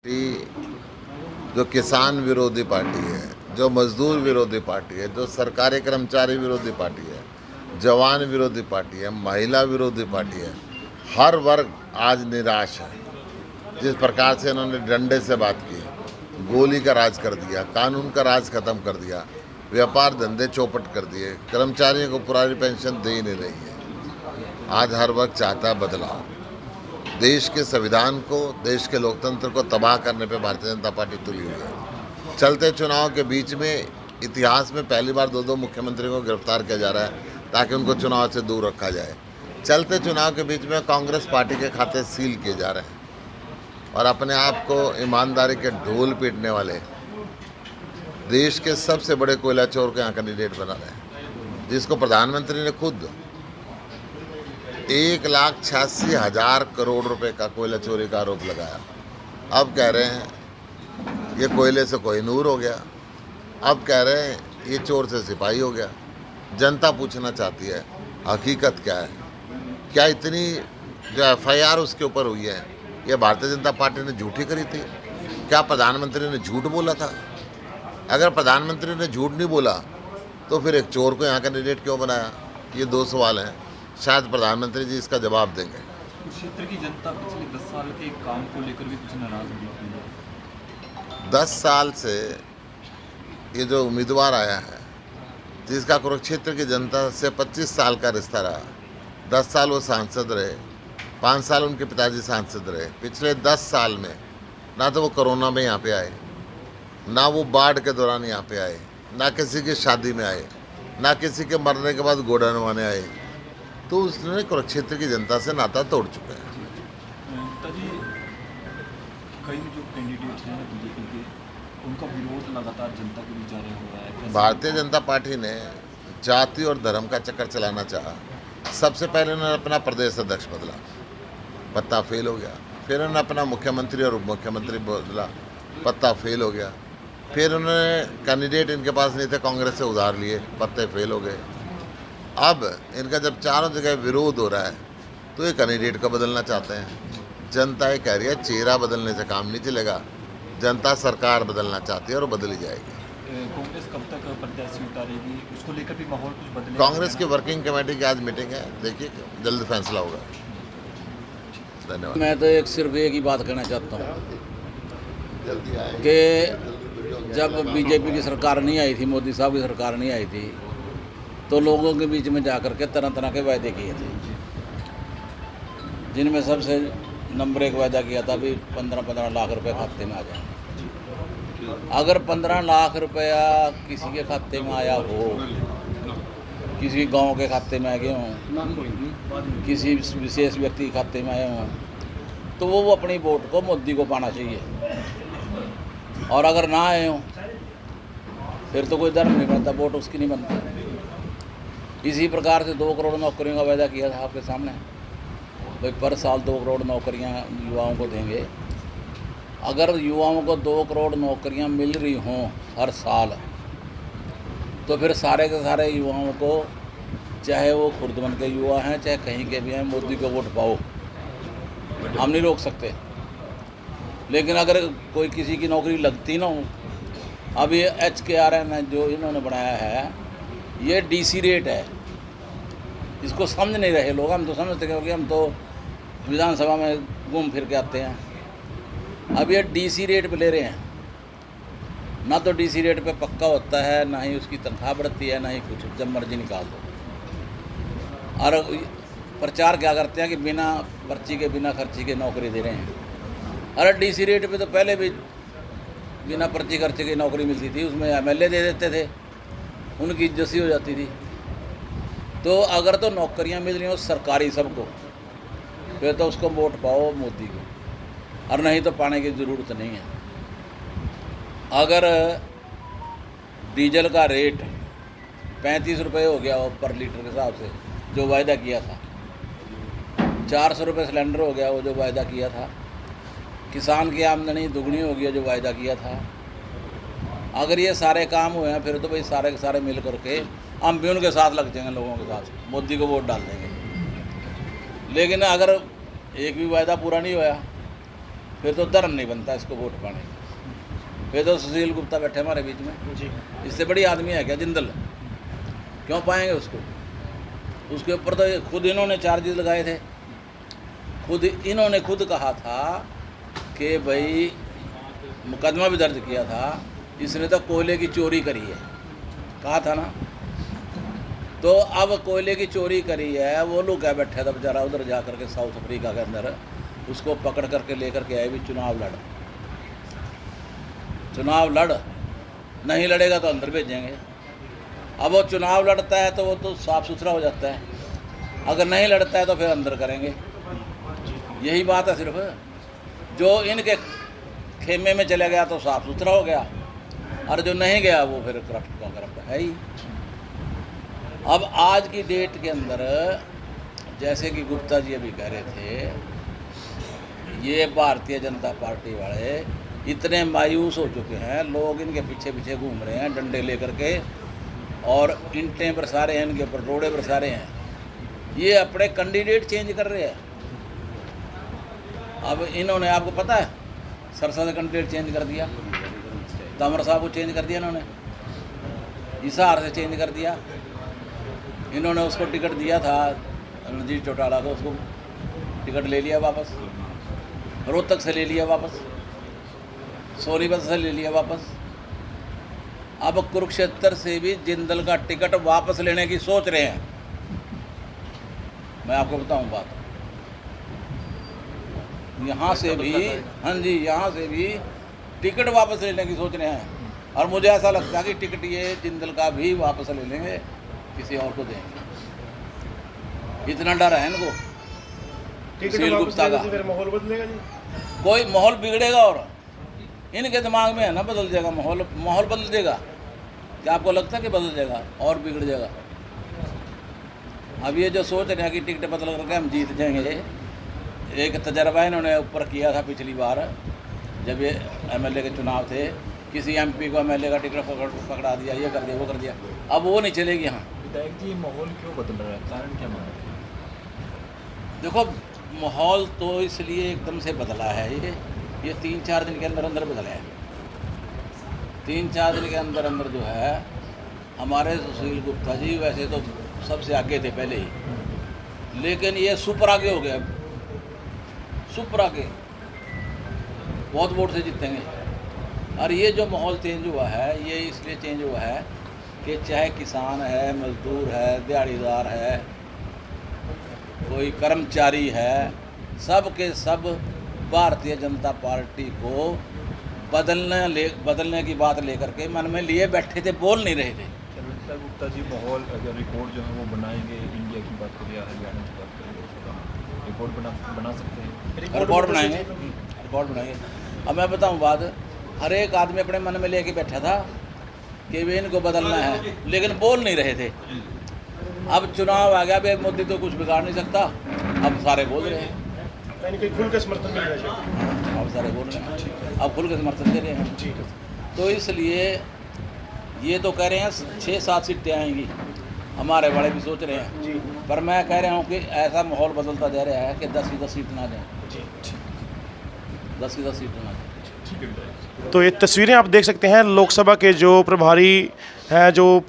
जो किसान विरोधी पार्टी है, जो मजदूर विरोधी पार्टी है, जो सरकारी कर्मचारी विरोधी पार्टी है, जवान विरोधी पार्टी है, महिला विरोधी पार्टी है, हर वर्ग आज निराश है। जिस प्रकार से इन्होंने डंडे से बात की, गोली का राज कर दिया, कानून का राज खत्म कर दिया, व्यापार धंधे चौपट कर दिए, कर्मचारियों को पुरानी पेंशन दे ही नहीं रही है। आज हर वर्ग चाहता है बदलाव। देश के संविधान को, देश के लोकतंत्र को तबाह करने पे भारतीय जनता पार्टी तुली हुई है। चलते चुनाव के बीच में इतिहास में पहली बार दो मुख्यमंत्रियों को गिरफ्तार किया जा रहा है ताकि उनको चुनाव से दूर रखा जाए। चलते चुनाव के बीच में कांग्रेस पार्टी के खाते सील किए जा रहे हैं और अपने आप को ईमानदारी के ढोल पीटने वाले देश के सबसे बड़े कोयला चोर को यहाँ कैंडिडेट बना रहे हैं, जिसको प्रधानमंत्री ने खुद 1,86,000 करोड़ रुपए का कोयला चोरी का आरोप लगाया। अब कह रहे हैं ये कोयले से कोहिनूर हो गया, अब कह रहे हैं ये चोर से सिपाही हो गया। जनता पूछना चाहती है हकीकत क्या है। क्या इतनी जो FIR उसके ऊपर हुई है ये भारतीय जनता पार्टी ने झूठी करी थी? क्या प्रधानमंत्री ने झूठ बोला था? अगर प्रधानमंत्री ने झूठ नहीं बोला तो फिर एक चोर को यहाँ कैंडिडेट क्यों बनाया? ये दो सवाल हैं, शायद प्रधानमंत्री जी इसका जवाब देंगे। क्षेत्र की जनता पिछले 10 साल के काम को लेकर भी कुछ नाराज है। 10 साल से ये जो उम्मीदवार आया है, जिसका कुरुक्षेत्र की जनता से 25 साल का रिश्ता रहा, 10 साल वो सांसद रहे, 5 साल उनके पिताजी सांसद रहे। पिछले 10 साल में ना तो वो कोरोना में यहाँ पे आए, ना वो बाढ़ के दौरान यहाँ पे आए, ना किसी की शादी में आए, ना किसी के मरने के बाद गोड़ा नवाने आए। तो उसने कुरुक्षेत्र की जनता से नाता तोड़ चुका है। जी, कई जो कैंडिडेट हैं बीजेपी के, उनका विरोध लगातार जनता के बीच जारी हो रहा है। भारतीय जनता पार्टी ने जाति और धर्म का चक्कर चलाना चाहा। सबसे पहले उन्होंने अपना प्रदेश अध्यक्ष बदला, पत्ता फेल हो गया। फिर उन्होंने अपना मुख्यमंत्री और उप मुख्यमंत्री बदला, पत्ता फेल हो गया। फिर उन्होंने कैंडिडेट इनके पास नहीं थे, कांग्रेस से उधार लिए, पत्ते फेल हो गए। अब इनका जब चारों जगह विरोध हो रहा है तो ये कैंडिडेट को बदलना चाहते हैं। जनता ये कह रही है चेहरा बदलने से काम नहीं चलेगा, जनता सरकार बदलना चाहती है और बदली जाएगी। कांग्रेस कब तक प्रत्याशी उतारेगी, उसको लेकर भी माहौल कुछ बदलेगा? कांग्रेस की वर्किंग कमेटी की आज मीटिंग है, देखिए जल्द फैसला होगा। धन्यवाद। मैं तो सिर्फ एक ही बात कहना चाहता हूँ कि जब बीजेपी की सरकार नहीं आई थी, मोदी साहब की सरकार नहीं आई थी, तो लोगों के बीच में जाकर के तरह तरह के वायदे किए थे, जिनमें सबसे नंबर 1 वायदा किया था भी 15-15 लाख रुपए खाते में आ जाएंगे। अगर 15 लाख रुपया किसी के खाते में आया हो, किसी गांव के खाते में आ गए हों, किसी विशेष व्यक्ति के खाते में आए हों, तो वो अपनी वोट को मोदी को पाना चाहिए। और अगर ना आए हों फिर तो कोई धर्म नहीं बनता, वोट उसकी नहीं बनती। इसी प्रकार से 2 करोड़ नौकरियों का वायदा किया था आपके सामने, भाई पर साल 2 करोड़ नौकरियां युवाओं को देंगे। अगर युवाओं को 2 करोड़ नौकरियां मिल रही हों हर साल, तो फिर सारे के सारे युवाओं को, चाहे वो खुर्दमन के युवा हैं चाहे कहीं के भी हैं, मोदी को वोट पाओ। हम नहीं रोक सकते, लेकिन अगर कोई किसी की नौकरी लगती ना हो, अब ये HKRN जो इन्होंने बनाया है, ये DC रेट है, इसको समझ नहीं रहे लोग। हम तो समझते क्योंकि हम तो विधानसभा में घूम फिर के आते हैं। अब ये DC रेट पे ले रहे हैं, ना तो DC रेट पे पक्का होता है, ना ही उसकी तनख्वाह बढ़ती है, ना ही कुछ, जब मर्जी निकाल दो। और प्रचार क्या करते हैं कि बिना पर्ची के, बिना खर्ची के नौकरी दे रहे हैं। अरे DC रेट पे तो पहले भी बिना पर्ची खर्चे की नौकरी मिलती थी, उसमें MLA दे देते थे, उनकी इज्जत सी हो जाती थी। तो अगर तो नौकरियां मिल रही हो सरकारी सबको, फिर तो उसको वोट पाओ मोदी को, और नहीं तो पाने की ज़रूरत नहीं है। अगर डीजल का रेट 35 रुपये हो गया हो पर लीटर के हिसाब से, जो वायदा किया था, 400 रुपये सिलेंडर हो गया वो जो वायदा किया था, किसान की आमदनी दुगनी हो गई जो वायदा किया था। अगर ये सारे काम हुए हैं फिर तो भाई सारे के सारे मिल करके हम भी उनके साथ लग जाएंगे, लोगों के साथ मोदी को वोट डाल देंगे। लेकिन अगर एक भी वायदा पूरा नहीं होया फिर तो धर्म नहीं बनता इसको वोट पाने का। फिर तो सुशील गुप्ता बैठे हमारे बीच में, जी इससे बड़ी आदमी है क्या जिंदल? क्यों पाएंगे उसको? उसके ऊपर तो खुद इन्होंने चार्जेस लगाए थे, खुद कहा था कि भाई मुकदमा भी दर्ज किया था, इसने तो कोयले की चोरी करी है, कहा था ना। तो अब कोयले की चोरी करी है, वो लोग क्या बैठे था बेचारा उधर जा करके साउथ अफ्रीका के अंदर, उसको पकड़ करके लेकर के आए भी चुनाव लड़, नहीं लड़ेगा तो अंदर भेजेंगे। अब वो चुनाव लड़ता है तो वो तो साफ़ सुथरा हो जाता है, अगर नहीं लड़ता है तो फिर अंदर करेंगे। यही बात है सिर्फ। जो इनके खेमे में चले गया तो साफ़ सुथरा हो गया, और जो नहीं गया वो फिर करप्ट का करप्ट है ही। अब आज की डेट के अंदर जैसे कि गुप्ता जी अभी कह रहे थे, ये भारतीय जनता पार्टी वाले इतने मायूस हो चुके हैं, लोग इनके पीछे पीछे घूम रहे हैं डंडे लेकर के, और ईंटें बरसा रहे हैं इनके ऊपर, रोड़े बरसा रहे हैं। ये अपने कैंडिडेट चेंज कर रहे हैं। अब इन्होंने, आपको पता है, सरसा से कैंडिडेट चेंज कर दिया, तंवर साहब को चेंज कर दिया इन्होंने, हिसार से चेंज कर दिया इन्होंने। उसको टिकट दिया था रणजीत चौटाला को, उसको टिकट ले लिया वापस, रोहतक से ले लिया वापस, सोनीपत से ले लिया वापस। अब कुरुक्षेत्र से भी जिंदल का टिकट वापस लेने की सोच रहे हैं। मैं आपको बताऊं बात, यहाँ से भी, हाँ जी, यहाँ से भी टिकट वापस लेने की सोच रहे हैं। और मुझे ऐसा लगता है कि टिकट ये जिंदल का भी वापस ले लेंगे, किसी और को देंगे। इतना डर है इनको सुशील गुप्ता का। फिर माहौल बदलेगा जी? कोई माहौल बिगड़ेगा, और इनके दिमाग में है ना बदल जाएगा माहौल बदल जाएगा। क्या आपको लगता है कि बदल जाएगा और बिगड़ जाएगा? अब ये जो सोच रहे हैं कि टिकट बदल करके हम जीत जाएंगे, एक तजर्बा इन्होंने ऊपर किया था पिछली बार जब ये एमएलए के चुनाव थे, किसी एमपी को एमएलए का टिकट पकड़ा दिया, ये कर दिया, वो कर दिया। अब वो नहीं चलेगी यहाँ। विधायक जी, माहौल क्यों बदल रहा है, कारण क्या माना? देखो, माहौल तो इसलिए एकदम से बदला है, ये 3-4 दिन के अंदर अंदर बदला है। 3-4 दिन के अंदर अंदर जो है, हमारे सुशील गुप्ता जी वैसे तो सबसे आगे थे पहले ही, लेकिन ये सुपर आगे हो गया, सुपर आगे, बहुत वोट से जीतेंगे। और ये जो माहौल चेंज हुआ है, ये इसलिए चेंज हुआ है कि चाहे किसान है, मजदूर है, दिहाड़ीदार है, कोई कर्मचारी है, सब के सब भारतीय जनता पार्टी को बदलने की बात लेकर के मन में लिए बैठे थे, बोल नहीं रहे थे। लगता गुप्ता जी, माहौल अगर रिकॉर्ड जो है वो बनाएंगे, इंडिया की बात करें या हरियाणा की बात करें, रिकॉर्ड बना सकते हैं। रिकॉर्ड बनाएंगे, रिकॉर्ड बनाएंगे। अब मैं बताऊं बात, हर एक आदमी अपने मन में लेके बैठा था कि वे इनको बदलना है, लेकिन बोल नहीं रहे थे। अब चुनाव आ गया, भाई मोदी तो कुछ बिगाड़ नहीं सकता, अब सारे बोल रहे हैं, खुल के समर्थन मिल रहा है। अब सारे बोल रहे हैं, अब खुल के समर्थन दे रहे हैं। तो इसलिए ये तो कह रहे हैं 6-7 सीटें आएंगी, हमारे वाले भी सोच रहे हैं, पर मैं कह रहा हूँ कि ऐसा माहौल बदलता जा रहा है कि 10 की 10 सीट ना जाए, 10 की 10 सीट ना जाए। तो ये तस्वीरें आप देख सकते हैं लोकसभा के जो प्रभारी हैं, जो